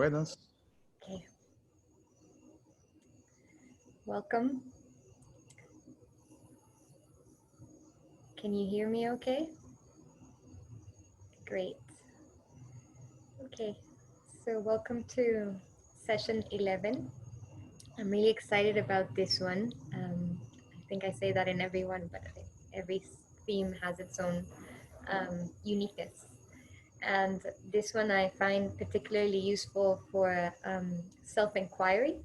Buenas. Okay. Welcome. Can you hear me okay? Great. Okay. So welcome to session 11. I'm really excited about this one. I think I say that in every one, but every theme has its own uniqueness. And this one I find particularly useful for self-inquiry,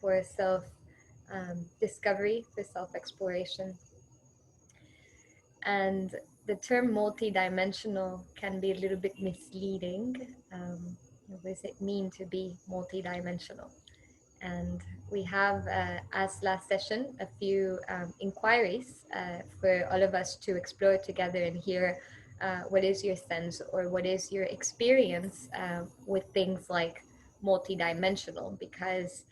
for self-discovery, for self-exploration. And the term multidimensional can be a little bit misleading. What does it mean to be multidimensional? And we have, as last session, a few inquiries for all of us to explore together and hear what is your sense or what is your experience with things like multidimensional, because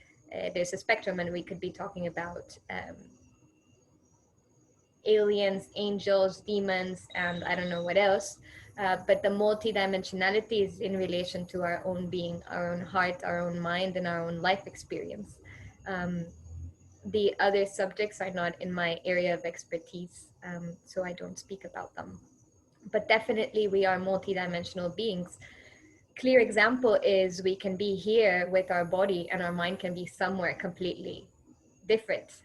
there's a spectrum and we could be talking about aliens, angels, demons, and I don't know what else. But the multidimensionality is in relation to our own being, our own heart, our own mind, and our own life experience. The other subjects are not in my area of expertise, so I don't speak about them. But definitely we are multidimensional beings. Clear example is we can be here with our body and our mind can be somewhere completely different.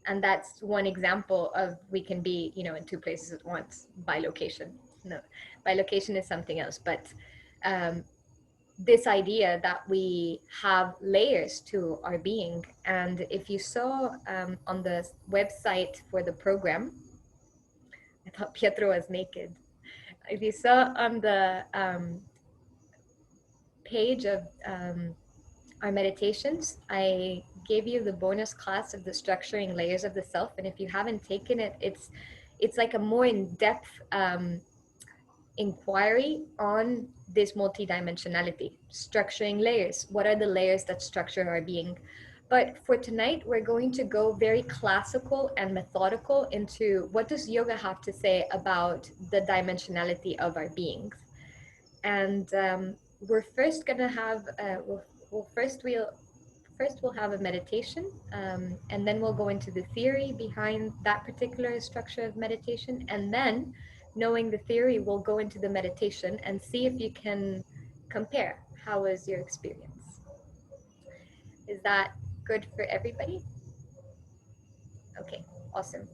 And that's one example of we can be, in two places at once by location. No, by location is something else, but this idea that we have layers to our being. And if you saw on the website for the program, I thought Pietro was naked. If you saw on the page of our meditations, I gave you the bonus class of the structuring layers of the self. And if you haven't taken it, it's like a more in-depth inquiry on this multidimensionality, structuring layers. What are the layers that structure our being? But for tonight, we're going to go very classical and methodical into what does yoga have to say about the dimensionality of our beings. And we're first going to have, we'll have a meditation, and then we'll go into the theory behind that particular structure of meditation. And then, knowing the theory, we'll go into the meditation and see if you can compare. How was your experience? Is that good for everybody? Okay, awesome.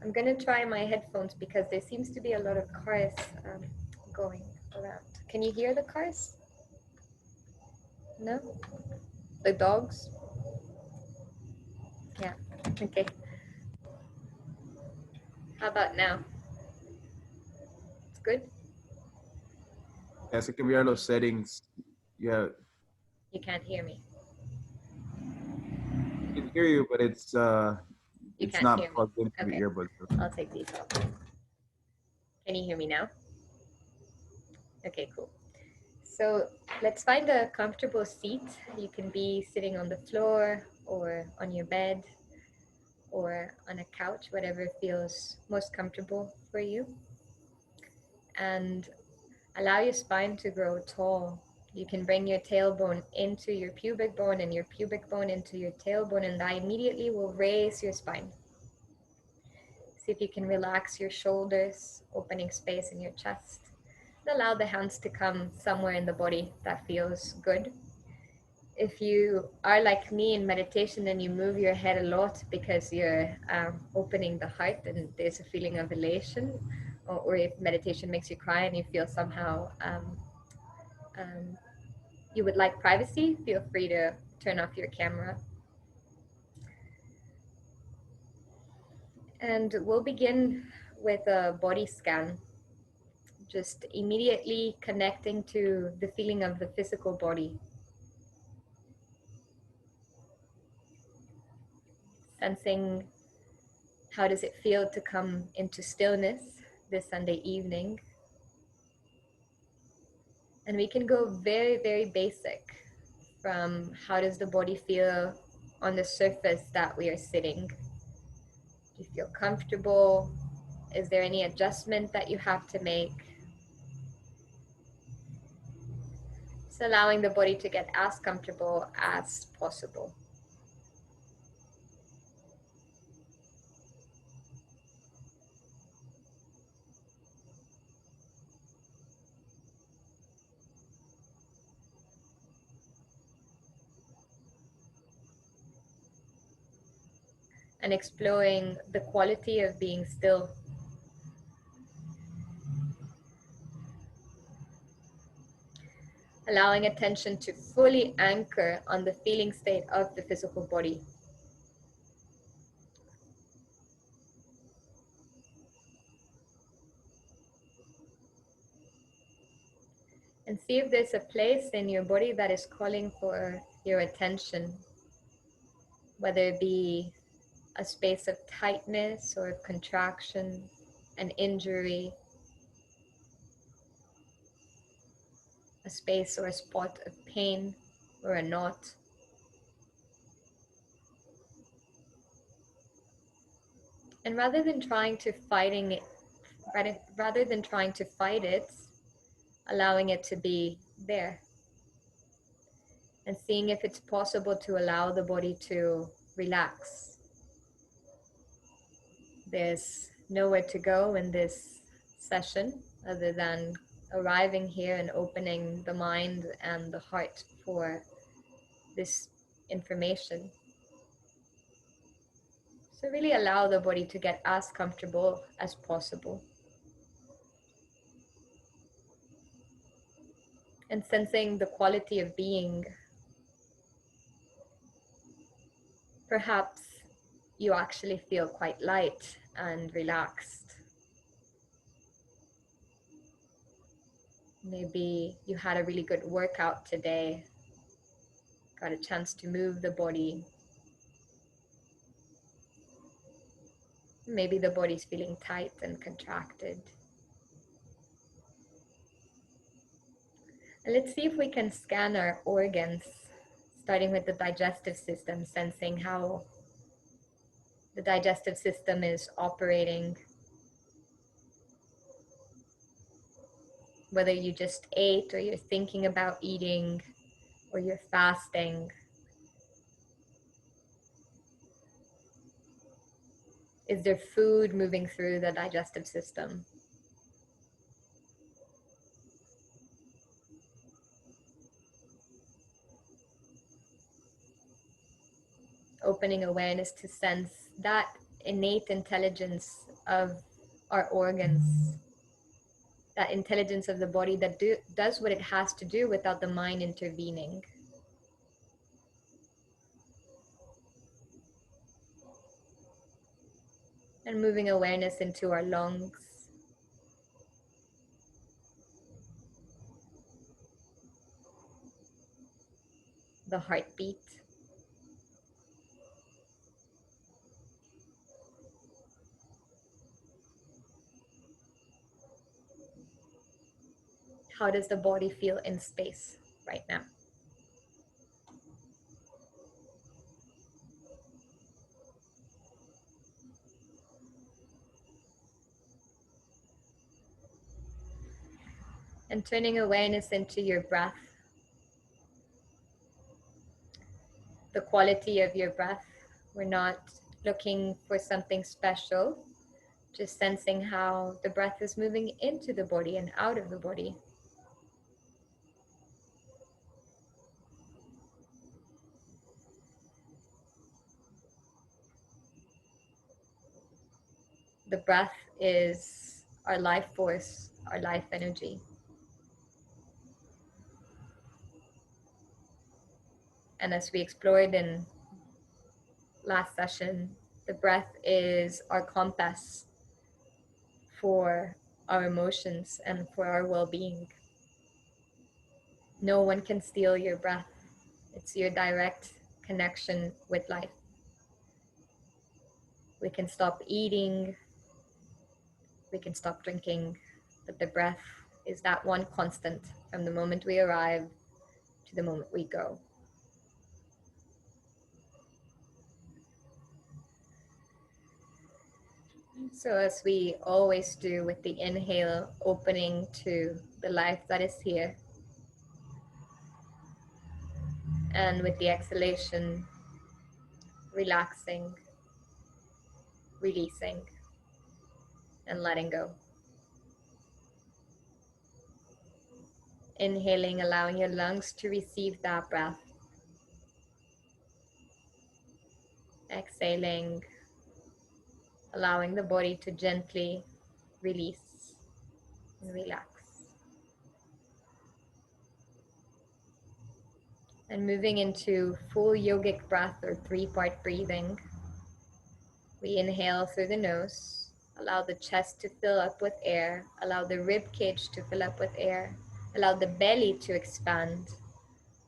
I'm going to try my headphones because there seems to be a lot of cars going around. Can you hear the cars? No? The dogs? Yeah, okay. How about now? It's good? Yes, it can be los settings. Yeah, You can't hear me. I can hear you, but it's Can't hear not me. plugged into Okay, the earbuds. I'll take these off. Can you hear me now? Okay, cool. So let's find a comfortable seat. You can be sitting on the floor or on your bed or on a couch, whatever feels most comfortable for you. And allow your spine to grow tall. You can bring your tailbone into your pubic bone and your pubic bone into your tailbone, and that immediately will raise your spine. See if you can relax your shoulders, opening space in your chest. And allow the hands to come somewhere in the body that feels good. If you are like me in meditation and you move your head a lot because you're opening the heart and there's a feeling of elation, or if meditation makes you cry and you feel somehow you would like privacy, feel free to turn off your camera. And we'll begin with a body scan, just immediately connecting to the feeling of the physical body. Sensing how does it feel to come into stillness this Sunday evening. And we can go very, very basic, from how does the body feel on the surface that we are sitting. Do you feel comfortable? Is there any adjustment that you have to make? So allowing the body to get as comfortable as possible. And exploring the quality of being still. Allowing attention to fully anchor on the feeling state of the physical body. And see if there's a place in your body that is calling for your attention, whether it be a space of tightness or contraction, an injury, a space or a spot of pain or a knot. And rather than trying to fight it, allowing it to be there and seeing if it's possible to allow the body to relax. There's nowhere to go in this session other than arriving here and opening the mind and the heart for this information. So really allow the body to get as comfortable as possible. And sensing the quality of being. Perhaps you actually feel quite light and relaxed. Maybe you had a really good workout today, got a chance to move the body. Maybe the body's feeling tight and contracted. And let's see if we can scan our organs, starting with the digestive system, sensing how the digestive system is operating. Whether you just ate or you're thinking about eating or you're fasting. Is there food moving through the digestive system? Opening awareness to sense that innate intelligence of our organs, that intelligence of the body that does what it has to do without the mind intervening. And moving awareness into our lungs. The heartbeat. How does the body feel in space right now? And turning awareness into your breath. The quality of your breath. We're not looking for something special, just sensing how the breath is moving into the body and out of the body. The breath is our life force, our life energy. And as we explored in last session, the breath is our compass for our emotions and for our well-being. No one can steal your breath. It's your direct connection with life. We can stop eating, we can stop drinking, but the breath is that one constant from the moment we arrive to the moment we go. So as we always do with the inhale, opening to the life that is here. And with the exhalation, relaxing, releasing, and letting go. Inhaling, allowing your lungs to receive that breath. Exhaling, allowing the body to gently release and relax. And moving into full yogic breath or 3-part breathing. We inhale through the nose, allow the chest to fill up with air, allow the rib cage to fill up with air, allow the belly to expand,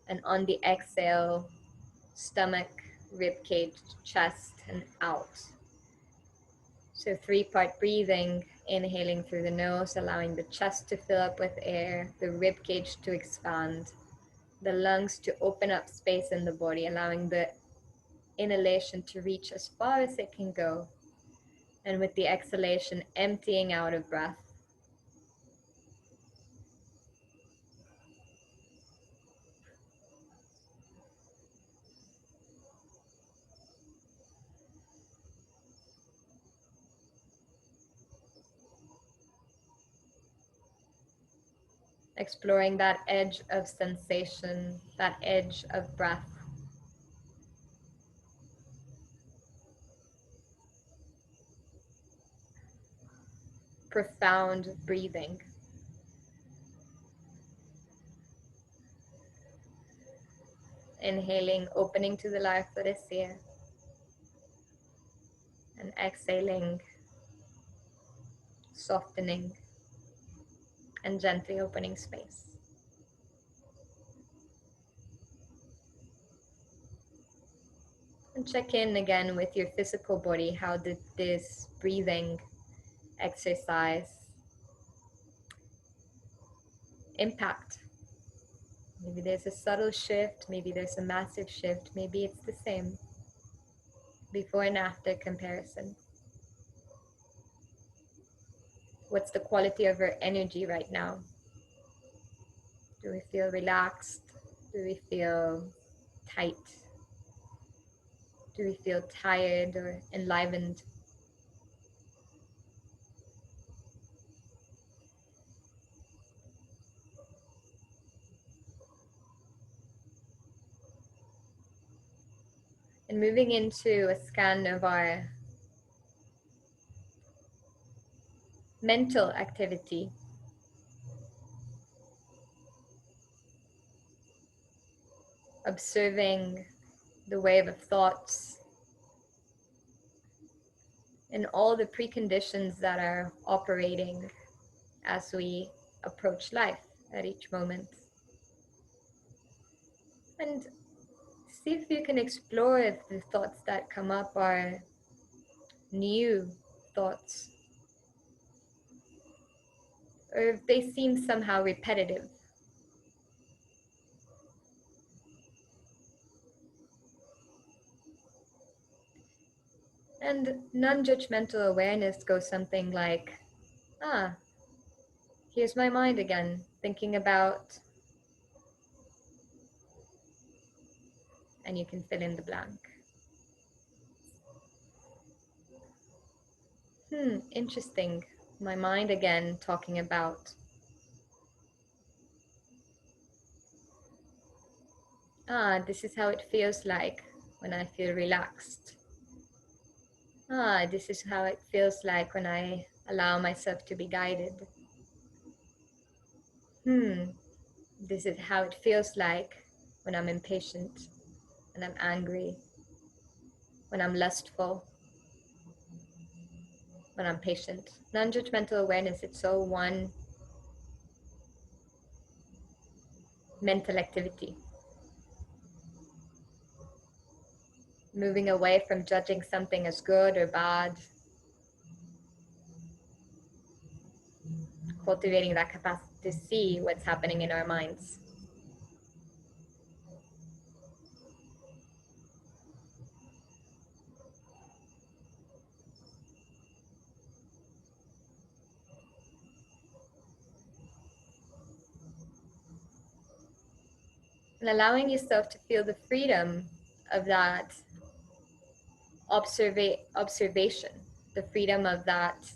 and on the exhale, stomach, rib cage, chest, and out. So 3-part breathing, inhaling through the nose, allowing the chest to fill up with air, the rib cage to expand, the lungs to open up space in the body, allowing the inhalation to reach as far as it can go. And with the exhalation, emptying out of breath. Exploring that edge of sensation, that edge of breath. Profound breathing. Inhaling, opening to the life that is here. And exhaling, softening, and gently opening space. And check in again with your physical body. How did this breathing exercise impact? Maybe there's a subtle shift, maybe there's a massive shift, maybe it's the same. Before and after comparison. What's the quality of our energy right now? Do we feel relaxed? Do we feel tight? Do we feel tired or enlivened? And moving into a scan of our mental activity. Observing the wave of thoughts and all the preconditions that are operating as we approach life at each moment. And see if you can explore if the thoughts that come up are new thoughts, or if they seem somehow repetitive. And non-judgmental awareness goes something like, here's my mind again, thinking about, and you can fill in the blank. Interesting. My mind again talking about. This is how it feels like when I feel relaxed. This is how it feels like when I allow myself to be guided. This is how it feels like when I'm impatient, when I'm angry, when I'm lustful, when I'm patient. Non-judgmental awareness, it's all one mental activity. Moving away from judging something as good or bad. Cultivating that capacity to see what's happening in our minds. And allowing yourself to feel the freedom of that observation, the freedom of that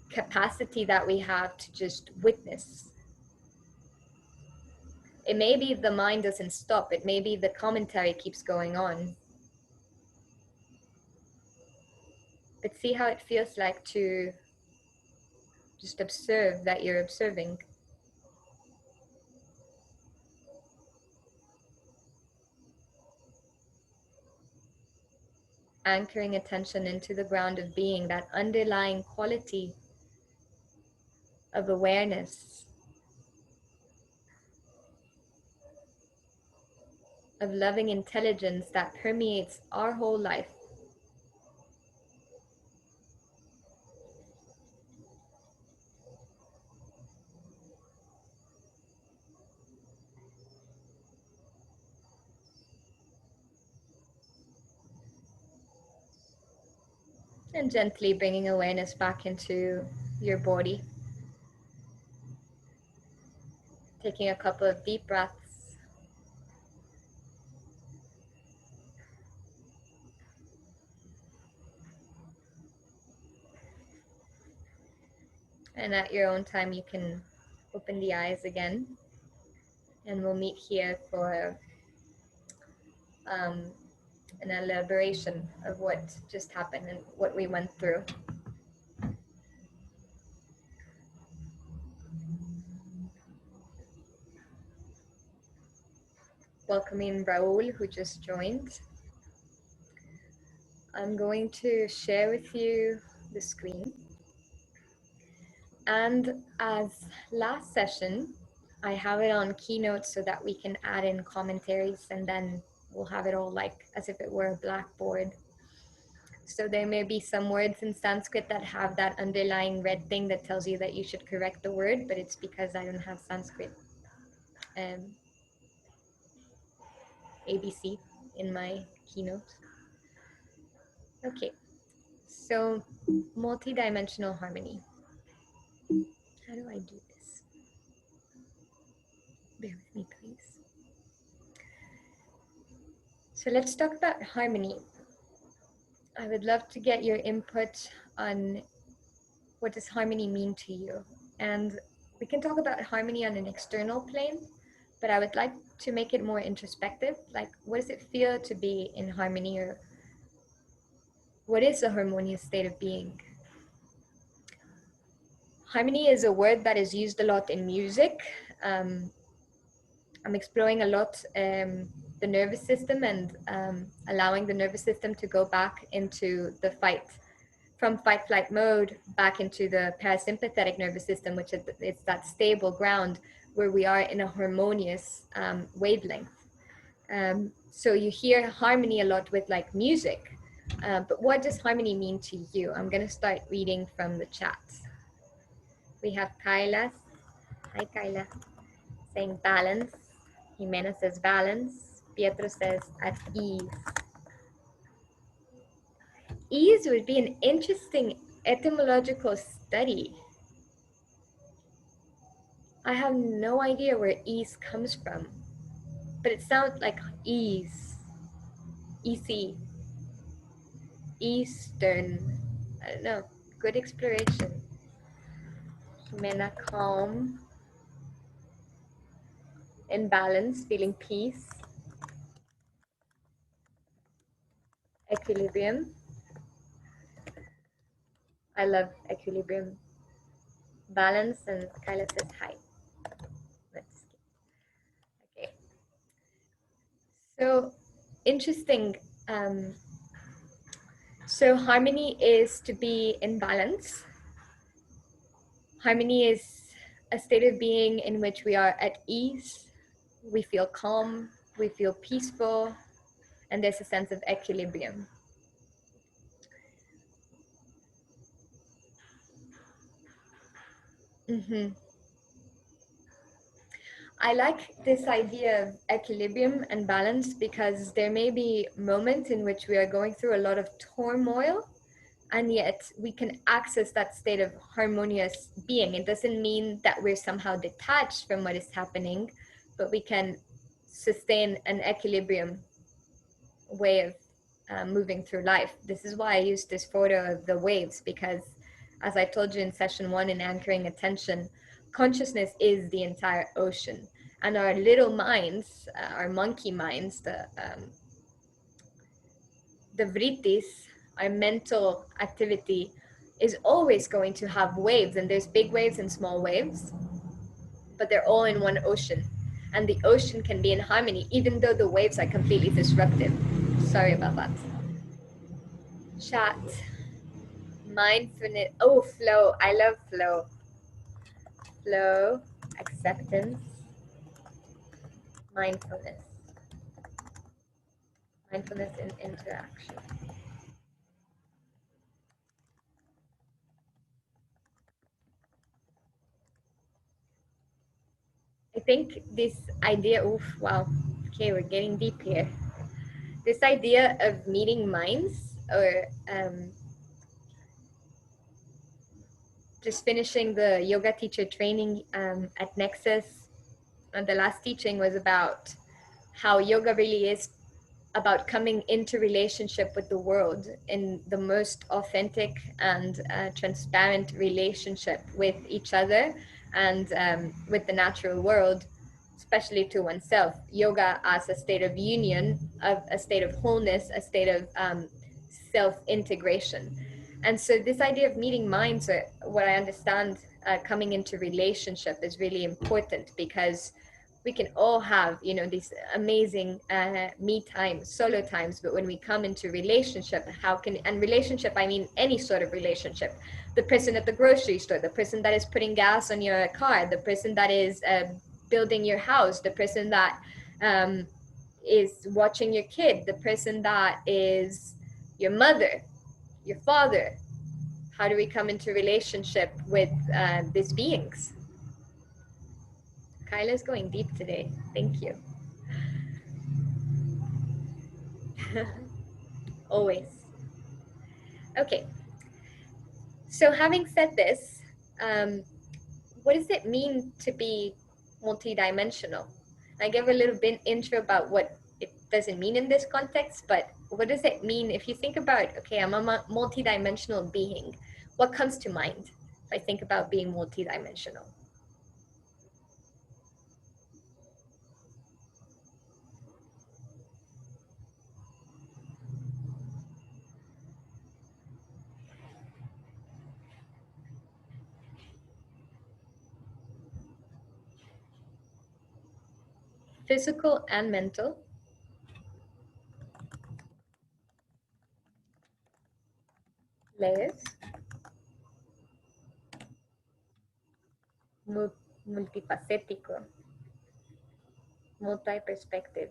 capacity that we have to just witness. It may be the mind doesn't stop. It may be the commentary keeps going on. But see how it feels like to just observe that you're observing. Anchoring attention into the ground of being, that underlying quality of awareness, of loving intelligence that permeates our whole life. And gently bringing awareness back into your body. Taking a couple of deep breaths. And at your own time, you can open the eyes again. And we'll meet here for an elaboration of what just happened and what we went through. Welcoming Raul, who just joined. I'm going to share with you the screen. And as last session, I have it on Keynote so that we can add in commentaries, and then we'll have it all like as if it were a blackboard. So there may be some words in Sanskrit that have that underlying red thing that tells you that you should correct the word, but it's because I don't have Sanskrit ABC in my Keynote. Okay, so multi-dimensional harmony. How do I do this? Bear with me, please. So let's talk about harmony. I would love to get your input on what does harmony mean to you. And we can talk about harmony on an external plane, but I would like to make it more introspective. Like, what does it feel to be in harmony, or what is a harmonious state of being? Harmony is a word that is used a lot in music. I'm exploring a lot the nervous system and allowing the nervous system to go back into the from fight-flight mode back into the parasympathetic nervous system, which is it's that stable ground where we are in a harmonious wavelength. So you hear harmony a lot with like music, but what does harmony mean to you? I'm going to start reading from the chat. We have Kyla. Hi, Kyla. Saying balance. Jimena says balance. Pietro says at ease. Ease would be an interesting etymological study. I have no idea where ease comes from, but it sounds like ease. Easy. Eastern. I don't know. Good exploration. Jimena, calm. In balance, feeling peace. Equilibrium. I love equilibrium. Balance, and Kyla says hi. Let's skip. Okay. So interesting. So harmony is to be in balance. Harmony is a state of being in which we are at ease, we feel calm, we feel peaceful, and there's a sense of equilibrium. I like this idea of equilibrium and balance because there may be moments in which we are going through a lot of turmoil, and yet we can access that state of harmonious being. It doesn't mean that we're somehow detached from what is happening, but we can sustain an equilibrium way of moving through life. This is why I used this photo of the waves, because as I told you in session 1 in anchoring attention, consciousness is the entire ocean, and our little minds, our monkey minds, the vrittis, our mental activity, is always going to have waves, and there's big waves and small waves, but they're all in one ocean, and the ocean can be in harmony even though the waves are completely disruptive. Sorry about that. Chat. Mindfulness. Oh, flow. I love flow. Flow, acceptance, mindfulness. Mindfulness in interaction. I think this idea, oof, wow, okay, we're getting deep here. This idea of meeting minds, or just finishing the yoga teacher training at Nexus, and the last teaching was about how yoga really is about coming into relationship with the world in the most authentic and transparent relationship with each other, and with the natural world, especially to oneself. Yoga as a state of union, of a state of wholeness, a state of self-integration. And so this idea of meeting minds, or what I understand, coming into relationship, is really important, because we can all have, you know, these amazing me times, solo times, but when we come into relationship, and relationship, I mean any sort of relationship, the person at the grocery store, the person that is putting gas on your car, the person that is building your house, the person that is watching your kid, the person that is your mother, your father. How do we come into relationship with these beings? Kyla's going deep today. Thank you. Always. Okay. So having said this, what does it mean to be multidimensional? I gave a little bit intro about what it doesn't mean in this context, but what does it mean if you think about, okay, I'm a multidimensional being. What comes to mind if I think about being multidimensional? Physical and mental. Layers. Multifacético. Multi-perspective.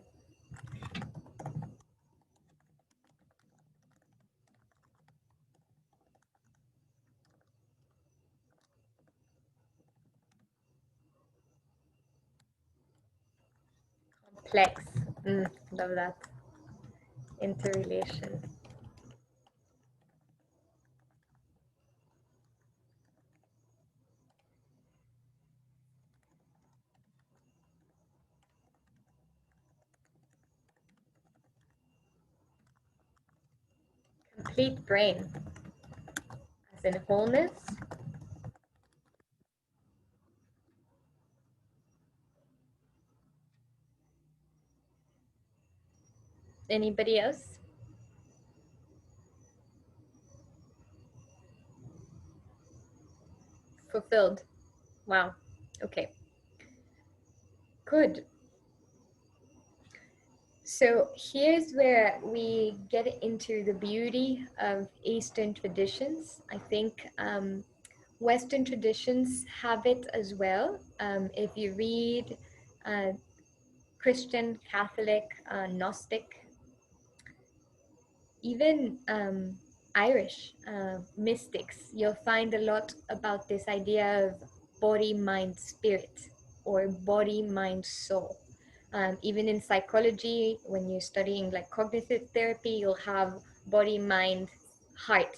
Complex. Love that. Interrelation. Complete brain. As in wholeness. Anybody else? Fulfilled. Wow. Okay. Good. So here's where we get into the beauty of Eastern traditions. I think Western traditions have it as well. If you read Christian, Catholic, Gnostic, even Irish mystics, you'll find a lot about this idea of body, mind, spirit, or body, mind, soul. Even in psychology, when you're studying like cognitive therapy, you'll have body, mind, heart,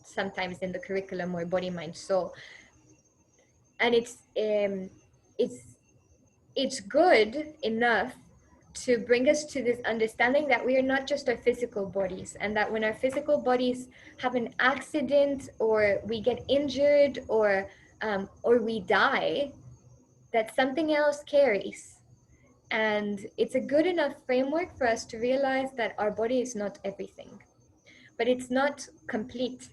sometimes in the curriculum, or body, mind, soul. And it's it's good enough to bring us to this understanding that we are not just our physical bodies, and that when our physical bodies have an accident or we get injured or we die, that something else carries. And it's a good enough framework for us to realize that our body is not everything, but it's not complete.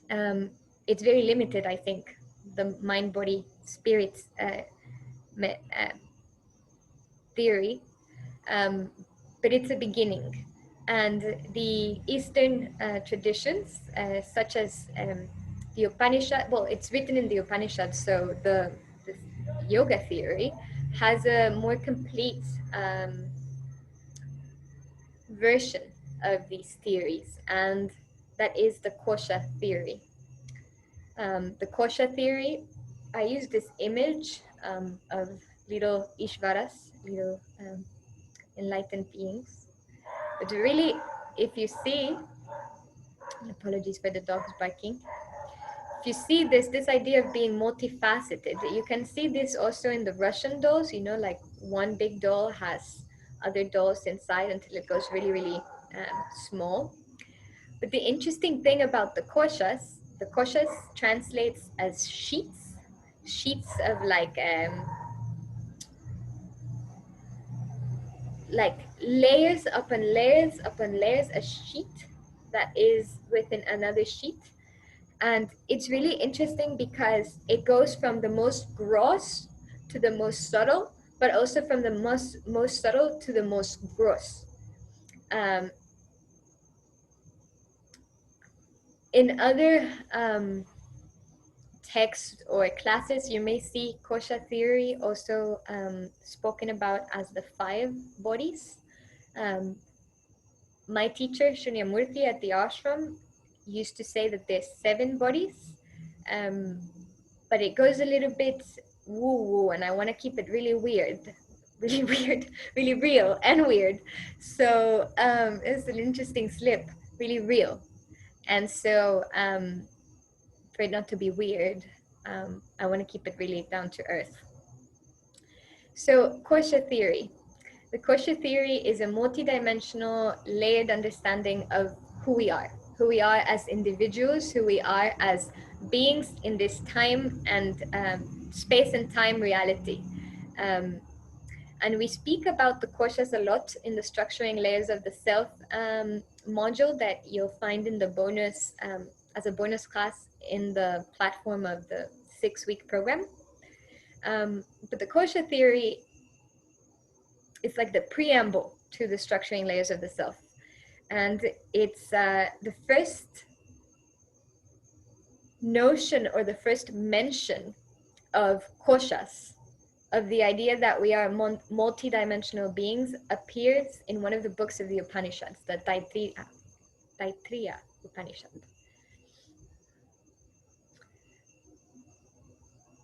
It's very limited, I think, the mind, body, spirit theory, but it's a beginning. And the Eastern traditions, such as the Upanishad, well, it's written in the Upanishad, so the yoga theory has a more complete version of these theories, and that is the kosha theory. The kosha theory, I use this image of little Ishvaras, little enlightened beings. But really, if you see, apologies for the dogs barking, if you see this idea of being multifaceted, you can see this also in the Russian dolls, you know, like one big doll has other dolls inside until it goes really, really small. But the interesting thing about the koshas translates as sheets, sheets of like layers upon layers upon layers, a sheet that is within another sheet. And it's really interesting because it goes from the most gross to the most subtle, but also from the most subtle to the most gross. Um, in other texts or classes, you may see kosha theory also spoken about as the 5 bodies. My teacher, Shunyamurthy, at the ashram used to say that there's 7 bodies, but it goes a little bit woo-woo, and I want to keep it really weird, really weird, really real and weird. So it's an interesting slip, really real. And so for it not to be weird, I want to keep it really down to earth. So kosha theory. The kosha theory is a multidimensional, layered understanding of who we are as individuals, who we are as beings in this time and space and time reality. And we speak about the koshas a lot in the structuring layers of the self module that you'll find in the bonus, as a bonus class in the platform of the 6-week program. But the kosha theory is like the preamble to the structuring layers of the self. And it's the first notion or the first mention of koshas, of the idea that we are multidimensional beings, appears in one of the books of the Upanishads, the Taittiriya Upanishad.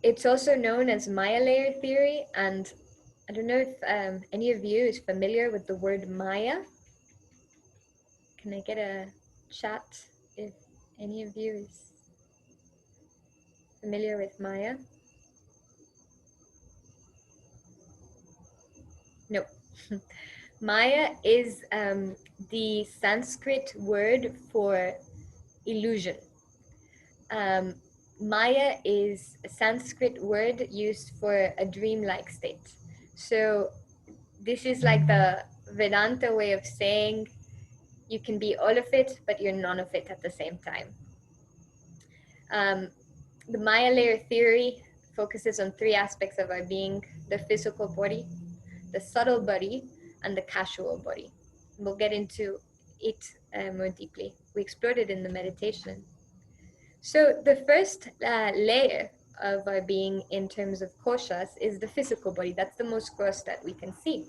It's also known as Maya layer theory, and I don't know if any of you is familiar with the word Maya. Can I get a chat if any of you is familiar with Maya? No. Maya is the Sanskrit word for illusion. Maya is a Sanskrit word used for a dreamlike state. So this is like the Vedanta way of saying you can be all of it, but you're none of it at the same time. The Maya layer theory focuses on 3 aspects of our being: the physical body, the subtle body, and the casual body. We'll get into it more deeply. We explored it in the meditation. So the first layer of our being in terms of koshas is the physical body. That's the most gross that we can see.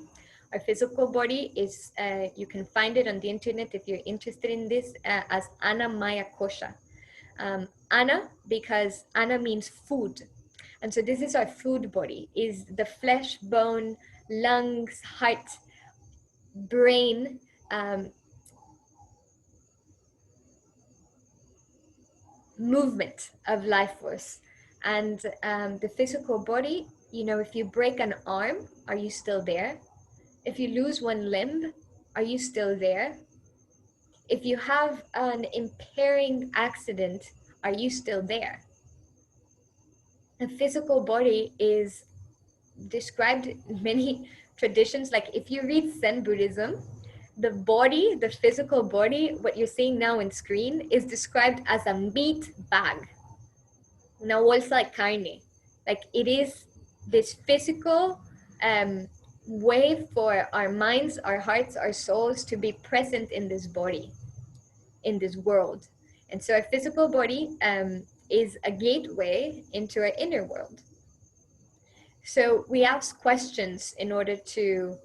Our physical body is, you can find it on the internet if you're interested in this, as Ana Maya Kosha. Ana, because Ana means food. And so this is our food body, is the flesh, bone, lungs, heart, brain, movement of life force. And the physical body, You know, if you break an arm, are you still there? If you lose one limb, are you still there? If you have an impairing accident, are you still there? The physical body is described in many traditions. Like if you read Zen Buddhism, the body, the physical body, what you're seeing now in screen, is described as a meat bag. Una bolsa de carne. Like it is this physical way for our minds, our hearts, our souls to be present in this body, in this world. And so our physical body is a gateway into our inner world. So we ask questions in order to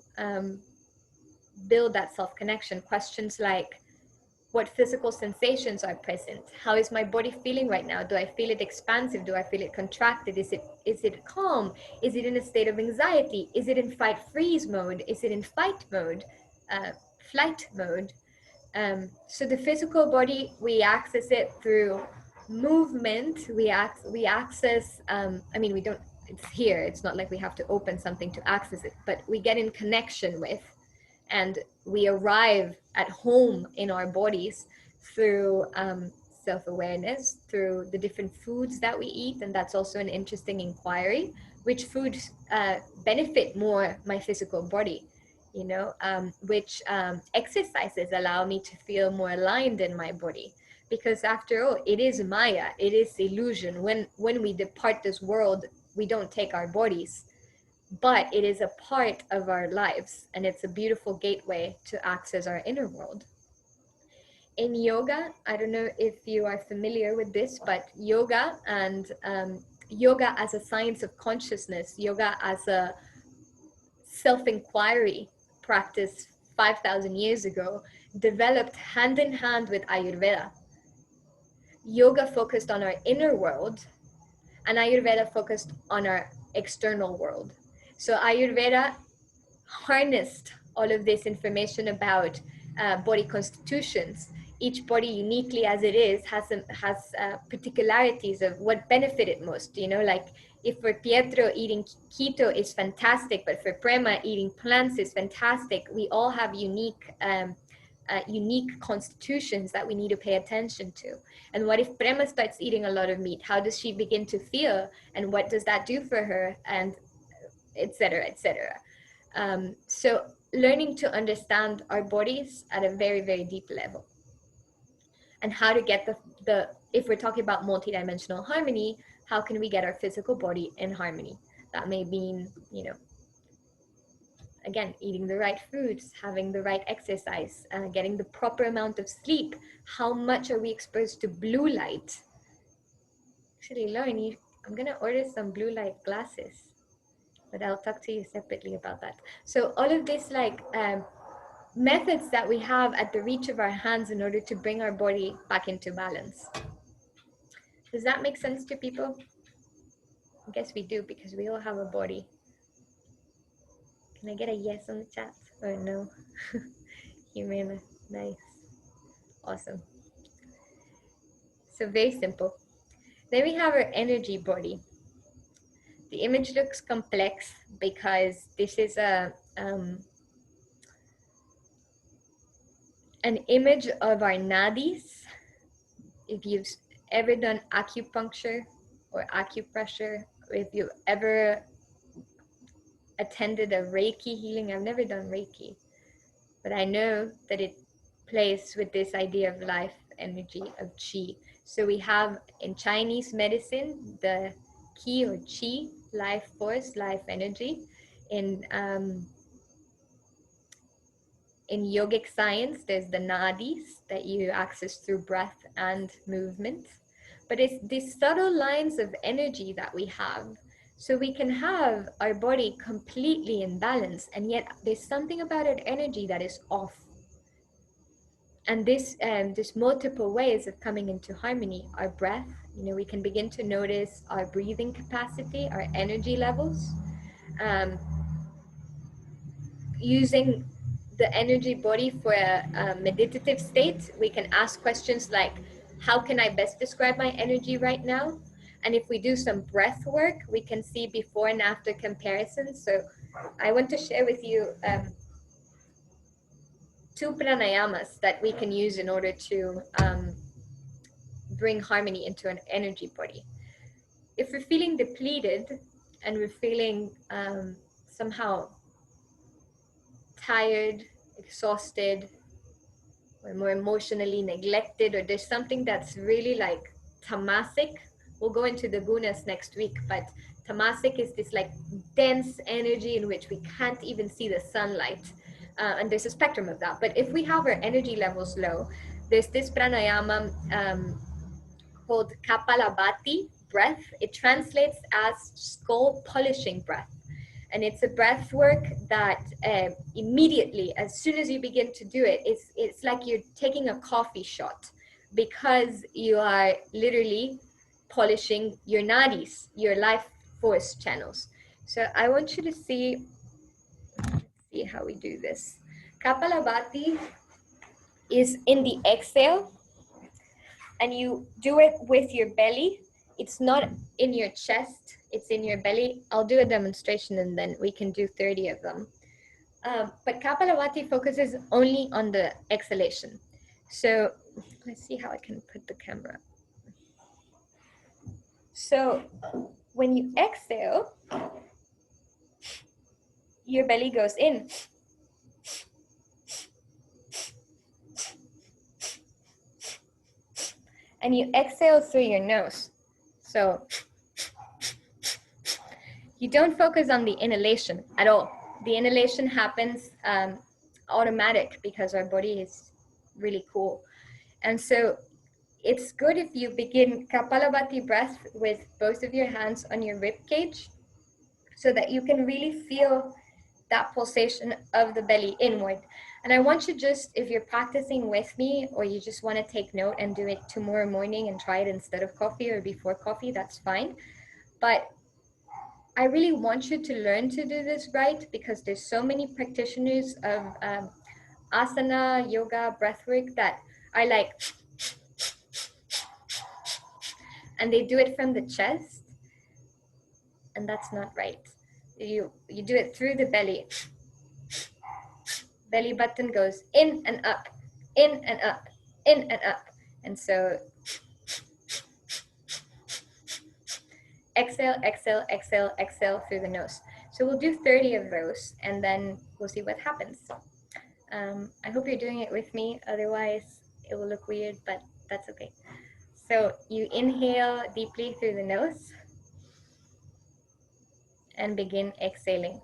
build that self-connection. Questions like, what physical sensations are present? How is my body feeling right now? Do I feel it expansive? Do I feel it contracted? Is it calm? Is it in a state of anxiety? Is it in fight freeze mode? Is it in fight mode? Flight mode? So the physical body, we access it through movement. We access. I mean, we don't. It's here. It's not like we have to open something to access it, but we get in connection with, and we arrive at home in our bodies through self-awareness, through the different foods that we eat. And that's also an interesting inquiry. Which foods benefit more my physical body? You know, which exercises allow me to feel more aligned in my body? Because after all, it is Maya, it is illusion. When we depart this world, we don't take our bodies, but it is a part of our lives, and it's a beautiful gateway to access our inner world. In yoga, I don't know if you are familiar with this, but yoga and yoga as a science of consciousness, yoga as a self-inquiry practice 5,000 years ago, developed hand in hand with Ayurveda. Yoga focused on our inner world, and Ayurveda focused on our external world. So Ayurveda harnessed all of this information about body constitutions. Each body, uniquely as it is, has particularities of what benefited most. You know, like if for Pietro eating keto is fantastic, but for Prema eating plants is fantastic. We all have unique constitutions that we need to pay attention to. And what if Prema starts eating a lot of meat? How does she begin to feel, and what does that do for her, and etc., etc. So learning to understand our bodies at a very, very deep level, and how to get the if we're talking about multidimensional harmony, how can we get our physical body in harmony? That may mean, you know, again, eating the right foods, having the right exercise, getting the proper amount of sleep. How much are we exposed to blue light? Actually, Lauren, I'm gonna order some blue light glasses, but I'll talk to you separately about that. So all of this, like methods that we have at the reach of our hands in order to bring our body back into balance. Does that make sense to people? I guess we do, because we all have a body. Can I get a yes on the chat or no? Humana, nice, awesome. So very simple. Then we have our energy body. The image looks complex because this is an image of our nadis. If you've ever done acupuncture or acupressure, or if you've ever attended a Reiki healing, I've never done Reiki, but I know that it plays with this idea of life energy, of chi. So we have in Chinese medicine the ki or chi, life force, life energy. In yogic science, there's the nadis that you access through breath and movement. But it's these subtle lines of energy that we have. So we can have our body completely in balance, and yet there's something about our energy that is off. And there's multiple ways of coming into harmony. Our breath, you know, we can begin to notice our breathing capacity, our energy levels. Using the energy body for a meditative state, we can ask questions like, how can I best describe my energy right now? And if we do some breath work, we can see before and after comparisons. So I want to share with you 2 pranayamas that we can use in order to bring harmony into an energy body. If we're feeling depleted and we're feeling somehow tired, exhausted, or more emotionally neglected, or there's something that's really like tamasic. We'll go into the gunas next week, but tamasic is this like dense energy in which we can't even see the sunlight. And there's a spectrum of that. But if we have our energy levels low, there's this pranayama called Kapalabhati breath. It translates as skull polishing breath. And it's a breath work that immediately, as soon as you begin to do it, it's like you're taking a coffee shot, because you are literally polishing your nadis, your life force channels. So I want you to see how we do this. Kapalabhati is in the exhale, and you do it with your belly. It's not in your chest, it's in your belly. I'll do a demonstration and then we can do 30 of them. But Kapalabhati focuses only on the exhalation. So let's see how I can put the camera. So when you exhale, your belly goes in. And you exhale through your nose. So you don't focus on the inhalation at all. The inhalation happens automatic because our body is really cool. And so it's good if you begin Kapalabhati breath with both of your hands on your rib cage, so that you can really feel that pulsation of the belly inward. And I want you just, if you're practicing with me, or you just want to take note and do it tomorrow morning and try it instead of coffee or before coffee, that's fine. But I really want you to learn to do this right, because there's so many practitioners of asana, yoga, breathwork that are like, and they do it from the chest, and that's not right. You do it through the belly. Belly button goes in and up, in and up, in and up. And so exhale, exhale, exhale, exhale through the nose. So we'll do 30 of those, and then we'll see what happens. I hope you're doing it with me. Otherwise, it will look weird, but that's okay. So you inhale deeply through the nose and begin exhaling.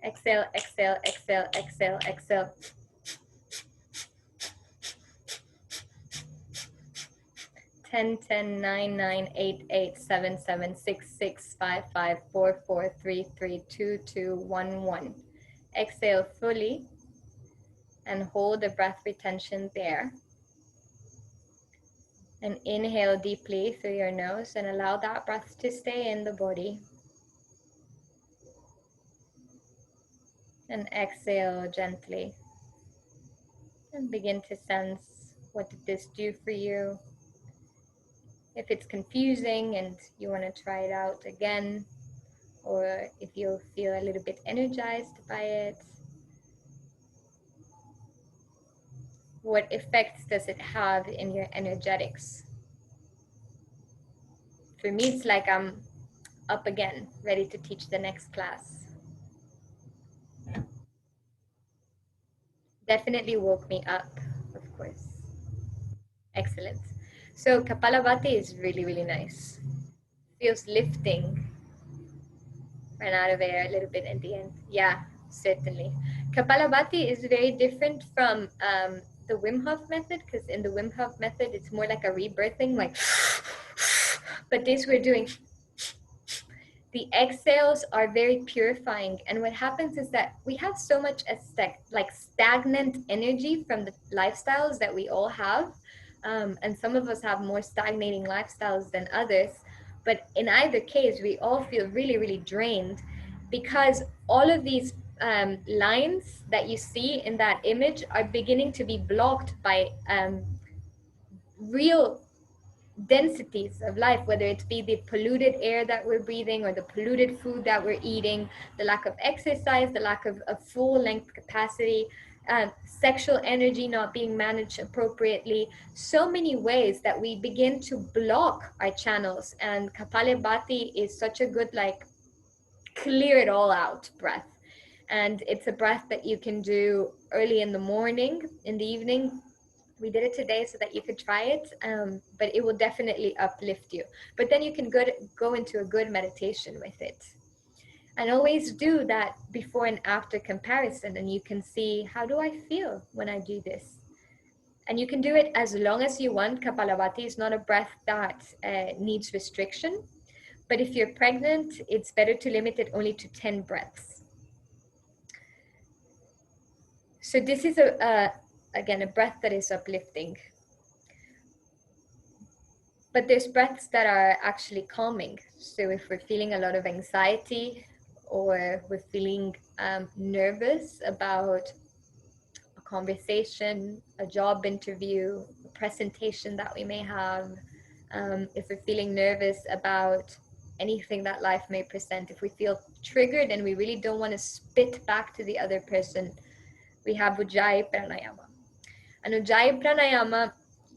Exhale, exhale, exhale, exhale, exhale. 10, 10, 9, 9, 8, 8, 7, 7, 6, 6, 5, 5, 4, 4, 3, 3, 2, 2, 1, 1. Exhale fully and hold the breath retention there. And inhale deeply through your nose and allow that breath to stay in the body. And exhale gently. And begin to sense, what did this do for you? If it's confusing and you want to try it out again, or if you feel a little bit energized by it, what effects does it have in your energetics? For me, it's like I'm up again, ready to teach the next class. Definitely woke me up, of course. Excellent. So Kapalabhati is really, really nice. Feels lifting. Ran out of air a little bit at the end. Yeah, certainly. Kapalabhati is very different from the Wim Hof method, because in the Wim Hof method, it's more like a rebirthing, like, but this we're doing. The exhales are very purifying, and what happens is that we have so much stagnant energy from the lifestyles that we all have, and some of us have more stagnating lifestyles than others, but in either case we all feel really, really drained. because all of these lines that you see in that image are beginning to be blocked by real densities of life, whether it be the polluted air that we're breathing or the polluted food that we're eating, the lack of exercise, the lack of a full length capacity, sexual energy not being managed appropriately, so many ways that we begin to block our channels. And Kapalabhati is such a good, like, clear it all out breath. And it's a breath that you can do early in the morning, in the evening. We did it today so that you could try it, but it will definitely uplift you. But then you can go into a good meditation with it. And always do that before and after comparison, and you can see, how do I feel when I do this? And you can do it as long as you want. Kapalabhati is not a breath that needs restriction. But if you're pregnant, it's better to limit it only to 10 breaths. So this is again, a breath that is uplifting. But there's breaths that are actually calming. So if we're feeling a lot of anxiety, or we're feeling nervous about a conversation, a job interview, a presentation that we may have, if we're feeling nervous about anything that life may present, if we feel triggered and we really don't want to spit back to the other person, we have Ujjayi Pranayama. And Ujjayi Pranayama,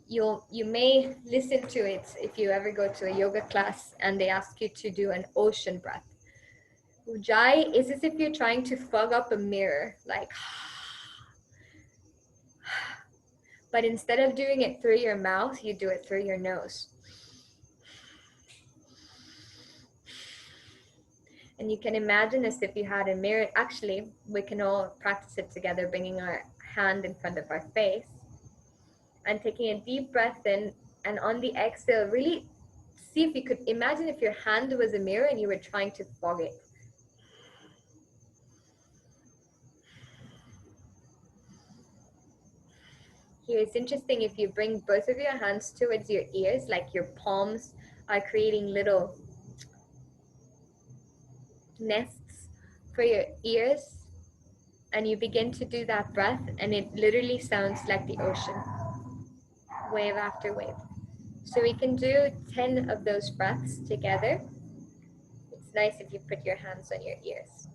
you may listen to it if you ever go to a yoga class and they ask you to do an ocean breath. Ujjayi is as if you're trying to fog up a mirror, like, but instead of doing it through your mouth, you do it through your nose. And you can imagine as if you had a mirror. Actually, we can all practice it together, bringing our hand in front of our face and taking a deep breath in, and on the exhale, really see if you could imagine if your hand was a mirror and you were trying to fog it. Here, it's interesting if you bring both of your hands towards your ears, like your palms are creating little nests for your ears, and you begin to do that breath, and it literally sounds like the ocean, wave after wave. So we can do 10 of those breaths together. It's nice if you put your hands on your ears.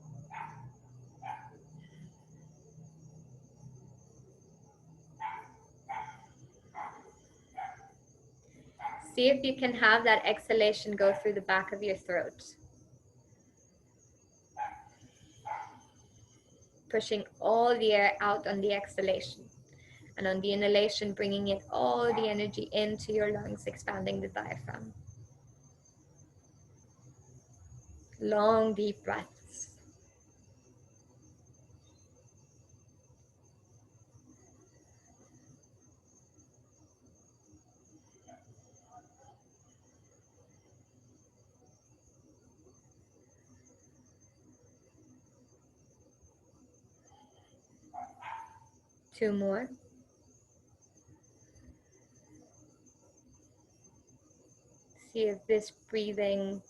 See if you can have that exhalation go through the back of your throat, pushing all the air out on the exhalation. And on the inhalation, bringing it all the energy into your lungs, expanding the diaphragm. Long, deep breaths. Two more. See if this breathing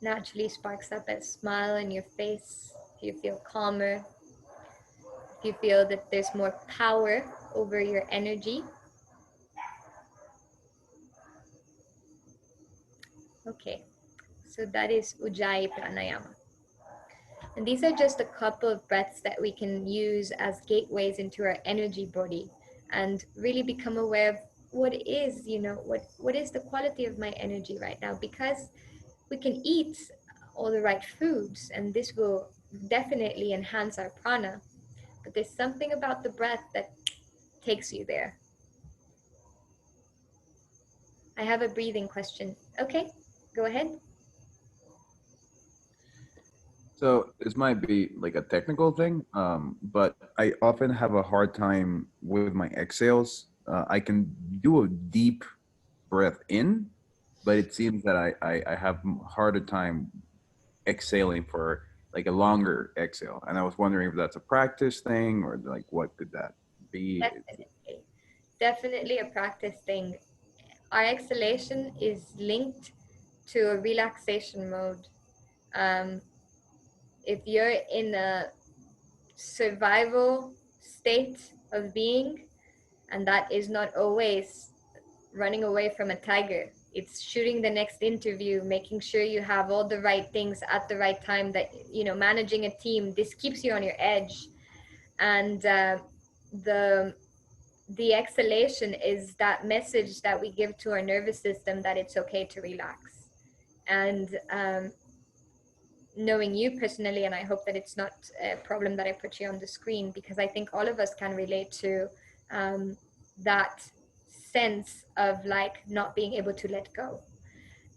naturally sparks up a smile on your face. If you feel calmer, if you feel that there's more power over your energy. Okay, so that is Ujjayi Pranayama. And these are just a couple of breaths that we can use as gateways into our energy body and really become aware of what is, what is the quality of my energy right now, because we can eat all the right foods and this will definitely enhance our prana, but there's something about the breath that takes you there. I have a breathing question. Okay, go ahead. So this might be like a technical thing, but I often have a hard time with my exhales. I can do a deep breath in, but it seems that I have harder time exhaling for like a longer exhale. And I was wondering if that's a practice thing or like what could that be? Definitely a practice thing. Our exhalation is linked to a relaxation mode. if you're in a survival state of being, and that is not always running away from a tiger, it's shooting the next interview, making sure you have all the right things at the right time, that, you know, managing a team, this keeps you on your edge. And the the exhalation is that message that we give to our nervous system that it's okay to relax. And knowing you personally, and I hope that it's not a problem that I put you on the screen, because I think all of us can relate to that sense of like not being able to let go.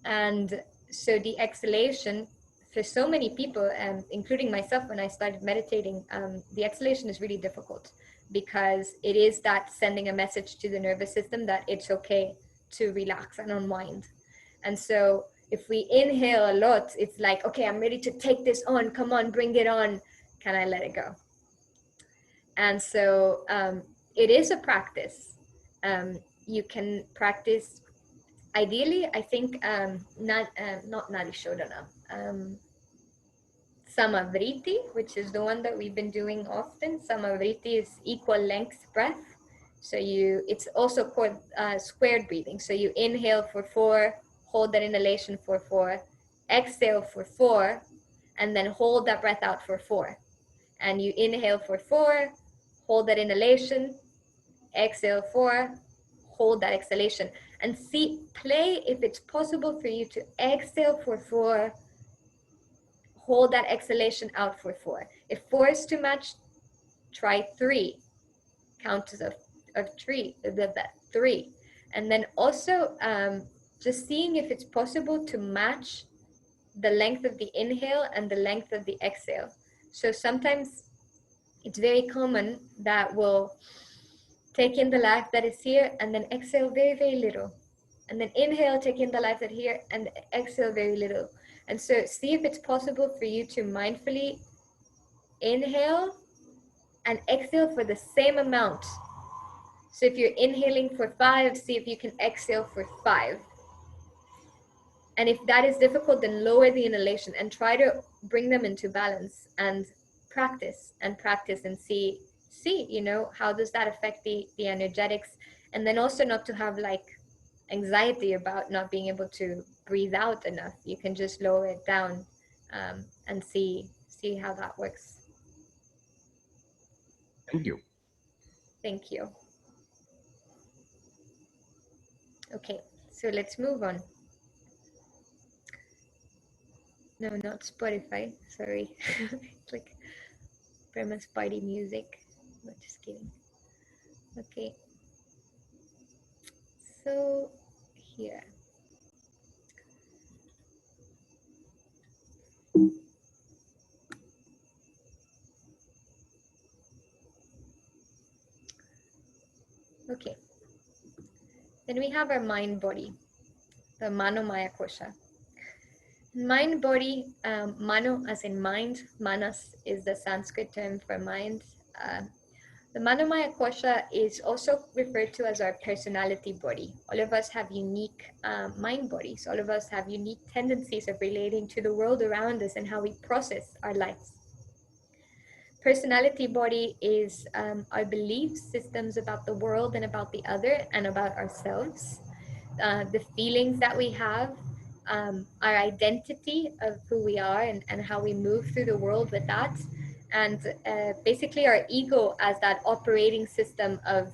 And so the exhalation for so many people, including myself, when I started meditating, the exhalation is really difficult, because it is that sending a message to the nervous system that it's okay to relax and unwind. And so if we inhale a lot, it's like, okay, I'm ready to take this on. Come on, bring it on. Can I let it go? And so it is a practice. You can practice, ideally, I think, not Nadi Shodhana, Samavriti, which is the one that we've been doing often. Samavriti is equal length breath. So it's also called squared breathing. So you inhale for 4, hold that inhalation for 4, exhale for 4, and then hold that breath out for 4. And you inhale for 4, hold that inhalation, exhale 4, hold that exhalation. And play if it's possible for you to exhale for 4, hold that exhalation out for 4. If 4 is too much, try 3. Count of 3, that 3. And then also just seeing if it's possible to match the length of the inhale and the length of the exhale. So sometimes it's very common that we'll take in the life that is here and then exhale very, very little. And then inhale, take in the life that here, and exhale very little. And so see if it's possible for you to mindfully inhale and exhale for the same amount. So if you're inhaling for 5, see if you can exhale for 5. And if that is difficult, then lower the inhalation and try to bring them into balance, and practice and see, you know, how does that affect the energetics. And then also not to have like anxiety about not being able to breathe out enough. You can just lower it down and see how that works. Thank you. Thank you. Okay, so let's move on. No, not Spotify, sorry. It's like premise party music. No, just kidding. Okay. So here. Okay. Then we have our mind body, the Mano Maya Kosha. Mind body, Mano as in mind, Manas is the Sanskrit term for mind. The Manomaya Kosha is also referred to as our personality body. All of us have unique mind bodies. All of us have unique tendencies of relating to the world around us and how we process our lives. Personality body is our belief systems about the world and about the other and about ourselves. The feelings that we have, our identity of who we are and how we move through the world with that. And basically our ego as that operating system of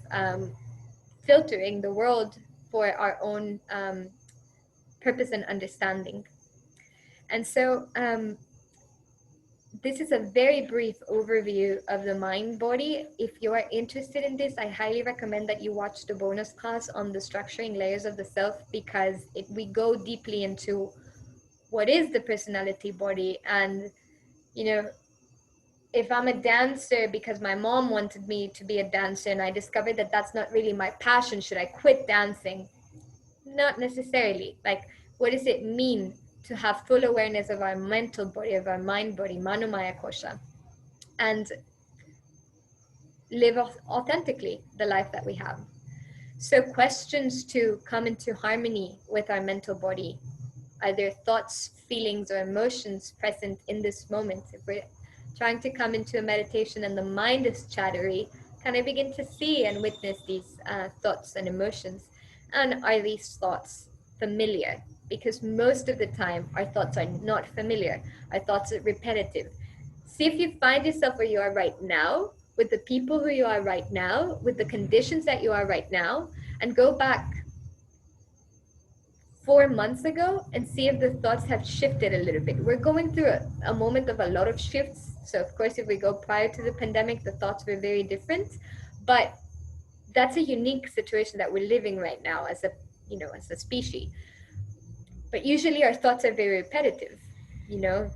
filtering the world for our own purpose and understanding. And so this is a very brief overview of the mind body. If you are interested in this, I highly recommend that you watch the bonus class on the structuring layers of the self, because we go deeply into what is the personality body. And, you know, if I'm a dancer because my mom wanted me to be a dancer and I discovered that that's not really my passion, should I quit dancing? Not necessarily. Like, what does it mean to have full awareness of our mental body, of our mind body, Manomaya Kosha, and live authentically the life that we have? So questions to come into harmony with our mental body. Are there thoughts, feelings, or emotions present in this moment? If we're trying to come into a meditation and the mind is chattery, can I begin to see and witness these thoughts and emotions? And are these thoughts familiar? Because most of the time, our thoughts are not familiar. Our thoughts are repetitive. See if you find yourself where you are right now, with the people who you are right now, with the conditions that you are right now, and go back 4 months ago and see if the thoughts have shifted a little bit. We're going through a moment of a lot of shifts. So of course, if we go prior to the pandemic, the thoughts were very different, but that's a unique situation that we're living right now as a, as a species. But usually our thoughts are very repetitive, you know,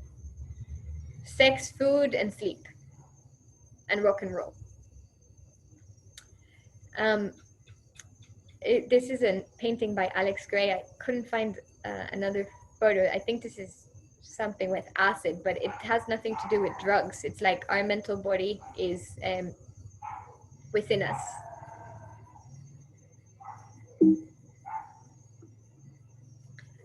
sex, food, and sleep, and rock and roll. Um, this is a painting by Alex Gray. I couldn't find another photo. I think this is something with acid, but it has nothing to do with drugs. It's like our mental body is within us.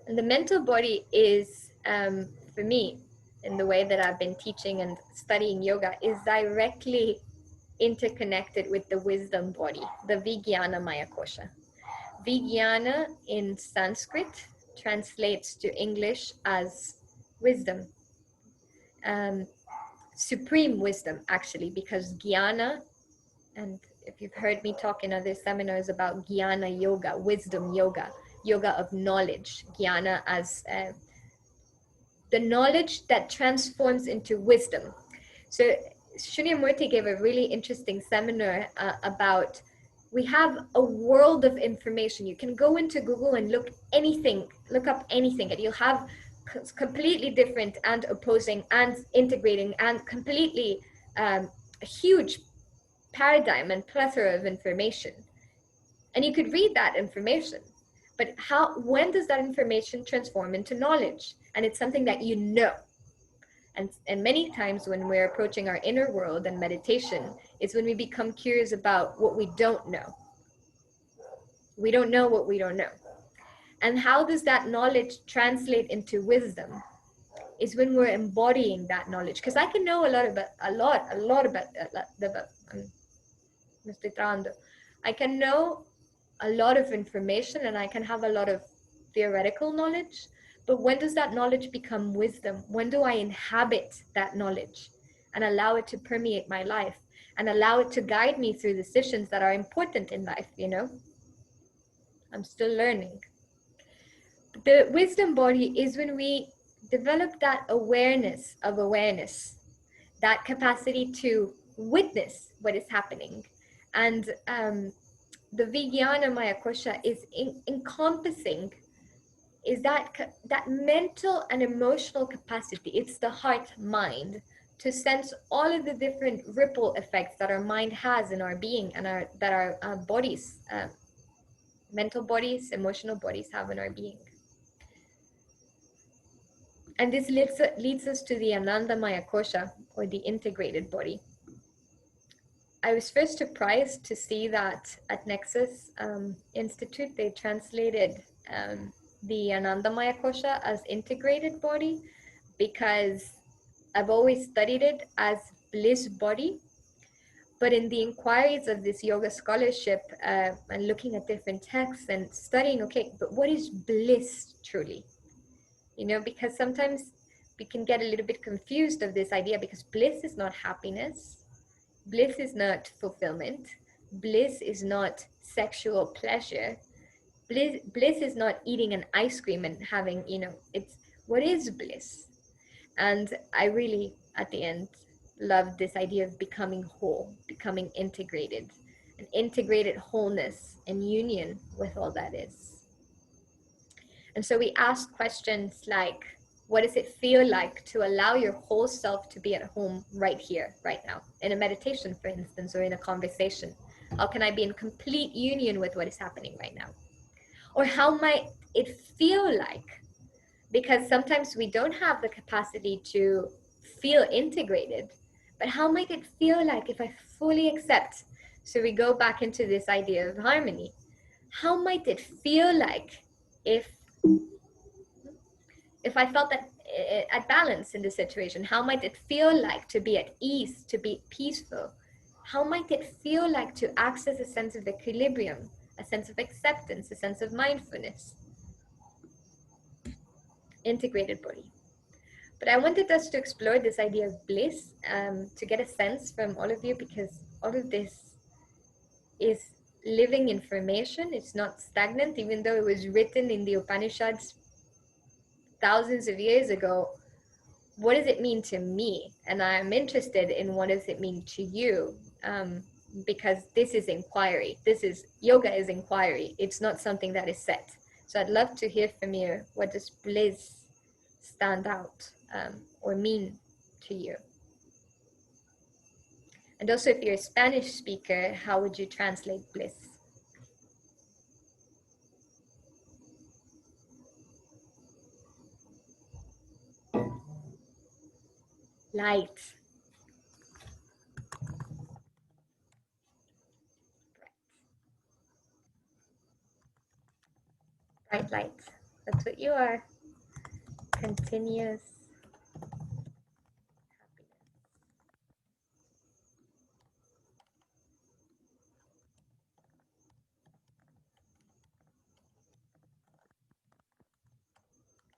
And the mental body is, for me, in the way that I've been teaching and studying yoga, is directly interconnected with the wisdom body, the Vijnana Maya Kosha. Vijnana in Sanskrit translates to English as wisdom, supreme wisdom, actually, because jnana, and if you've heard me talk in other seminars about jnana yoga, wisdom yoga, yoga of knowledge, jnana as the knowledge that transforms into wisdom. So Shunyamurti gave a really interesting seminar about, we have a world of information. You can go into Google and look up anything, and you'll have completely different and opposing and integrating and completely a huge paradigm and plethora of information. And you could read that information, but when does that information transform into knowledge? And it's something that you know. And many times when we're approaching our inner world and meditation, it's when we become curious about what we don't know. We don't know what we don't know. And how does that knowledge translate into wisdom? Is when we're embodying that knowledge. Because I can know a lot about Mr. Trando. I can know a lot of information and I can have a lot of theoretical knowledge. But when does that knowledge become wisdom? When do I inhabit that knowledge and allow it to permeate my life and allow it to guide me through decisions that are important in life, I'm still learning. The wisdom body is when we develop that awareness of awareness, that capacity to witness what is happening. And the Vijnana Maya Kosha is encompassing is that mental and emotional capacity. It's the heart mind to sense all of the different ripple effects that our mind has in our being and that our bodies, mental bodies, emotional bodies have in our being. And this leads us to the Anandamaya Kosha, or the integrated body. I was first surprised to see that at Nexus Institute, they translated the Anandamaya Kosha as integrated body, because I've always studied it as bliss body. But in the inquiries of this yoga scholarship and looking at different texts and studying, okay, but what is bliss truly? Because sometimes we can get a little bit confused of this idea, because bliss is not happiness. Bliss is not fulfillment. Bliss is not sexual pleasure. Bliss is not eating an ice cream and having, it's what is bliss? And I really, at the end, love this idea of becoming whole, becoming integrated, an integrated wholeness and union with all that is. And so we ask questions like, what does it feel like to allow your whole self to be at home right here, right now, in a meditation, for instance, or in a conversation? How can I be in complete union with what is happening right now? Or how might it feel like? Because sometimes we don't have the capacity to feel integrated, but how might it feel like if I fully accept? So we go back into this idea of harmony. How might it feel like if if I felt at balance in this situation, how might it feel like to be at ease, to be peaceful? How might it feel like to access a sense of equilibrium, a sense of acceptance, a sense of mindfulness? Integrated body. But I wanted us to explore this idea of bliss, to get a sense from all of you, because all of this is living information. It's not stagnant, even though it was written in the Upanishads thousands of years ago. What does it mean to me? And I'm interested in what does it mean to you? Because this is inquiry. Yoga is inquiry. It's not something that is set. So I'd love to hear from you. What does bliss stand out or mean to you? And also, if you're a Spanish speaker, how would you translate bliss? Light. Bright light. That's what you are. Continuous happiness.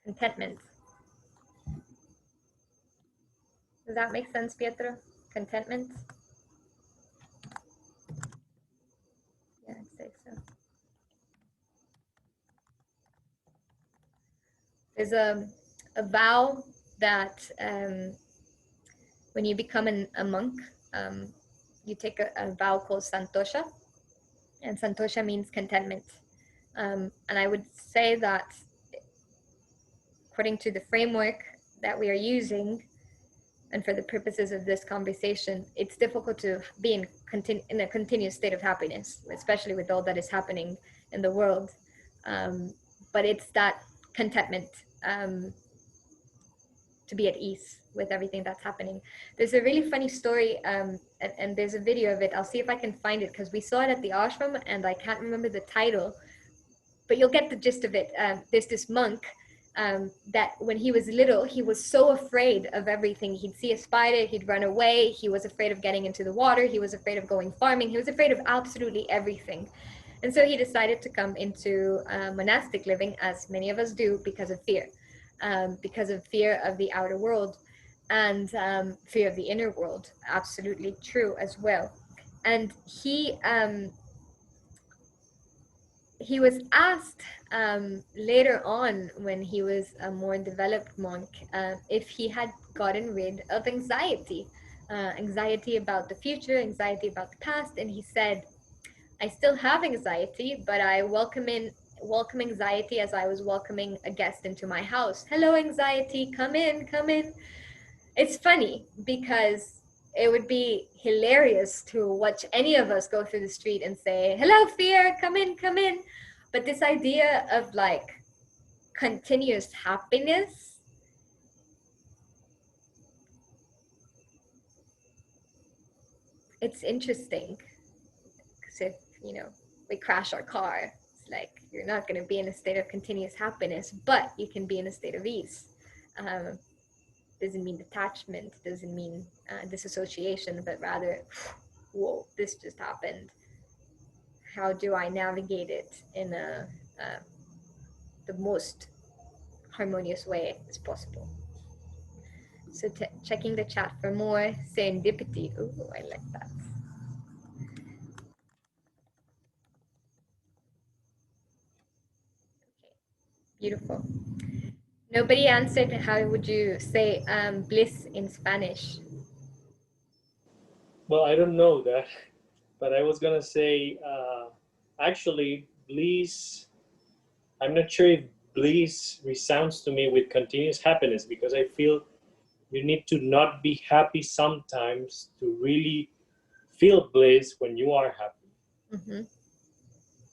Contentment. Does that make sense, Pietro? Contentment? Yeah, I'd say so. There's a vow that when you become a monk, you take a vow called Santosha, and Santosha means contentment. And I would say that according to the framework that we are using, and for the purposes of this conversation, it's difficult to be in a continuous state of happiness, especially with all that is happening in the world. But it's that contentment, to be at ease with everything that's happening. There's a really funny story, and there's a video of it. I'll see if I can find it, because we saw it at the ashram, and I can't remember the title, but you'll get the gist of it. There's this monk that when he was little, he was so afraid of everything. He'd see a spider, he'd run away. He was afraid of getting into the water. He was afraid of going farming. He was afraid of absolutely everything. And so he decided to come into monastic living, as many of us do, because of fear of the outer world, and fear of the inner world. Absolutely true as well. And he was asked later on, when he was a more developed monk, if he had gotten rid of anxiety, anxiety about the future, anxiety about the past. And he said, I still have anxiety, but I welcome anxiety as I was welcoming a guest into my house. Hello, anxiety, come in, come in. It's funny because it would be hilarious to watch any of us go through the street and say, hello, fear, come in, come in. But this idea of like continuous happiness, it's interesting. Because if, we crash our car, it's like you're not going to be in a state of continuous happiness, but you can be in a state of ease. Doesn't mean detachment, doesn't mean disassociation, but rather, whoa, this just happened. How do I navigate it in the most harmonious way as possible? So checking the chat for more serendipity. Ooh, I like that. Okay, beautiful. Nobody answered. How would you say bliss in Spanish? Well, I don't know that, but I was gonna say, actually, bliss. I'm not sure if bliss resounds to me with continuous happiness, because I feel you need to not be happy sometimes to really feel bliss when you are happy. Mm-hmm.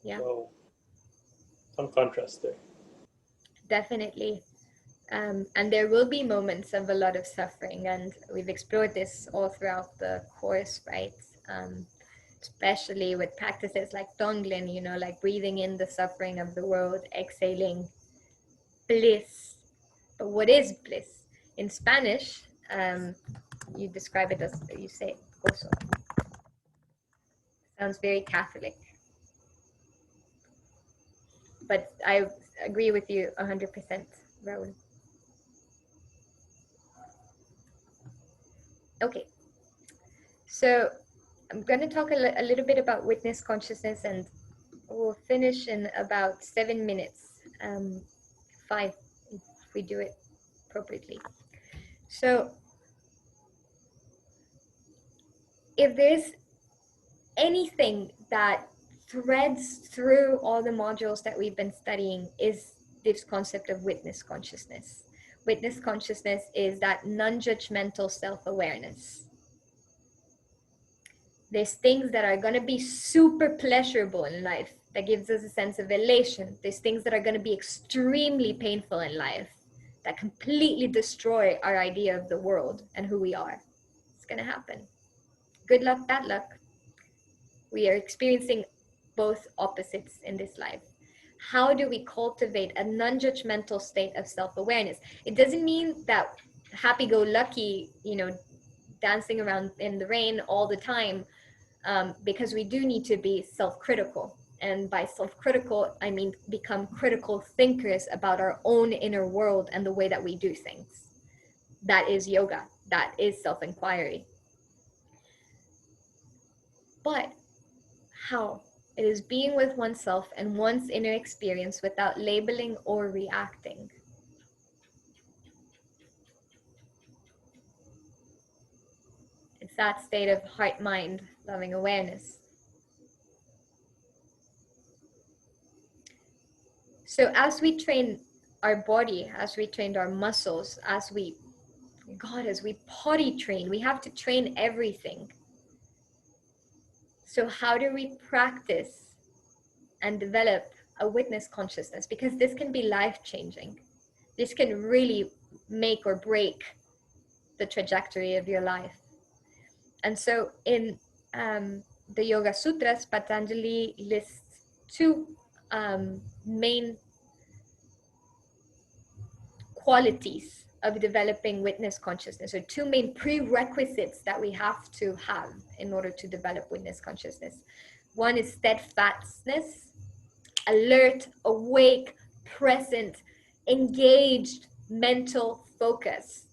Yeah. So, some contrast there. Definitely. And there will be moments of a lot of suffering, and we've explored this all throughout the course, right? Especially with practices like Tonglen, like breathing in the suffering of the world, exhaling bliss, But what is bliss? In Spanish, you describe it as, you say, gozo. Sounds very Catholic. But I agree with you 100%, Raul. Okay, so I'm going to talk a little bit about witness consciousness, and we'll finish in about 7 minutes, 5 if we do it appropriately. So if there's anything that threads through all the modules that we've been studying, is this concept of witness consciousness. Witness consciousness is that non-judgmental self-awareness. There's things that are going to be super pleasurable in life that gives us a sense of elation. There's things that are going to be extremely painful in life that completely destroy our idea of the world and who we are. It's going to happen. Good luck, bad luck. We are experiencing both opposites in this life. How do we cultivate a non-judgmental state of self-awareness? It doesn't mean that happy-go-lucky, dancing around in the rain all the time, because we do need to be self-critical. And by self-critical, I mean become critical thinkers about our own inner world and the way that we do things. That is yoga. That is self-inquiry. But how? It is being with oneself and one's inner experience without labeling or reacting. It's that state of heart, mind, loving awareness. So as we train our body, as we train our muscles, as we potty train, we have to train everything. So how do we practice and develop a witness consciousness? Because this can be life-changing. This can really make or break the trajectory of your life. And so in the Yoga Sutras, Patanjali lists 2 main qualities of developing witness consciousness, or 2 main prerequisites that we have to have in order to develop witness consciousness. One is steadfastness, alert, awake, present, engaged mental focus.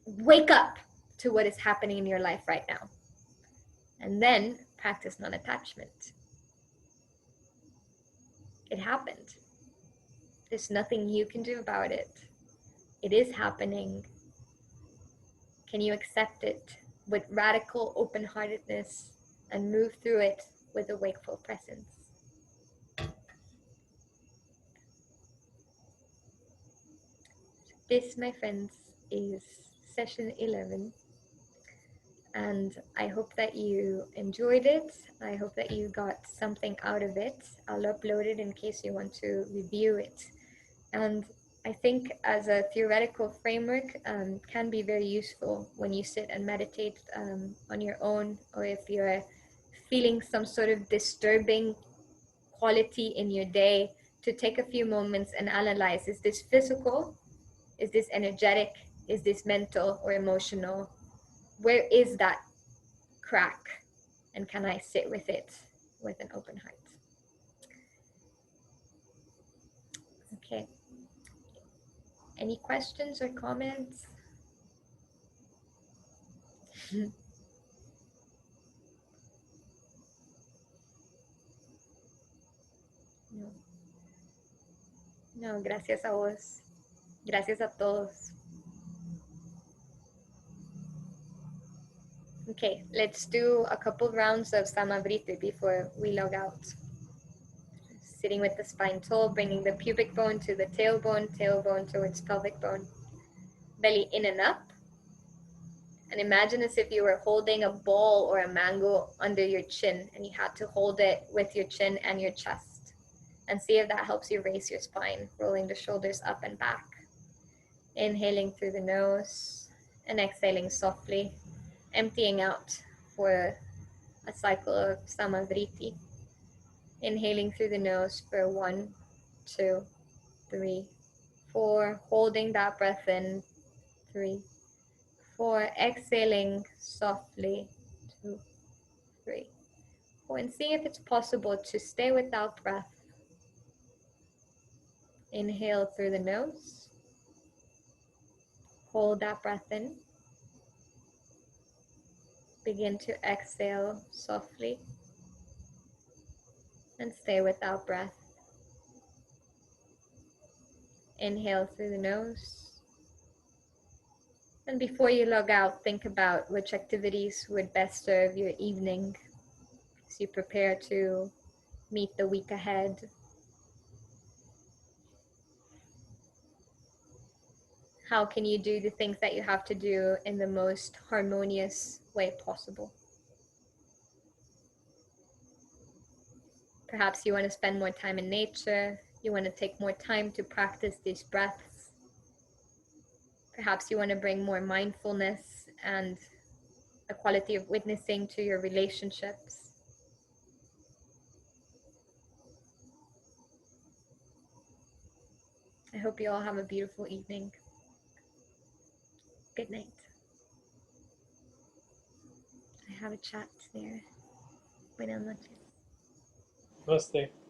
Wake up to what is happening in your life right now. And then practice non-attachment. It happened. There's nothing you can do about it. It is happening. Can you accept it with radical open-heartedness and move through it with a wakeful presence? This, my friends, is session 11. And I hope that you enjoyed it. I hope that you got something out of it. I'll upload it in case you want to review it. And I think as a theoretical framework, can be very useful when you sit and meditate on your own, or if you're feeling some sort of disturbing quality in your day, to take a few moments and analyze, is this physical? Is this energetic? Is this mental or emotional? Where is that crack? And can I sit with it with an open heart? Okay. Any questions or comments? No. No, gracias a vos. Gracias a todos. Okay, let's do a couple rounds of Samavriti before we log out. Sitting with the spine tall, bringing the pubic bone to the tailbone towards pelvic bone. Belly in and up. And imagine as if you were holding a ball or a mango under your chin, and you had to hold it with your chin and your chest. And see if that helps you raise your spine, rolling the shoulders up and back. Inhaling through the nose and exhaling softly, emptying out for a cycle of Samavriti. Inhaling through the nose for 1, 2, 3, 4, holding that breath in, 3, 4, exhaling softly, 2, 3, 4, and see if it's possible to stay without breath. Inhale through the nose, hold that breath in, begin to exhale softly, and stay without breath. Inhale through the nose. And before you log out, think about which activities would best serve your evening as you prepare to meet the week ahead. How can you do the things that you have to do in the most harmonious way possible? Perhaps you want to spend more time in nature. You want to take more time to practice these breaths. Perhaps you want to bring more mindfulness and a quality of witnessing to your relationships. I hope you all have a beautiful evening. Good night. I have a chat there. Buenas noches. Namaste.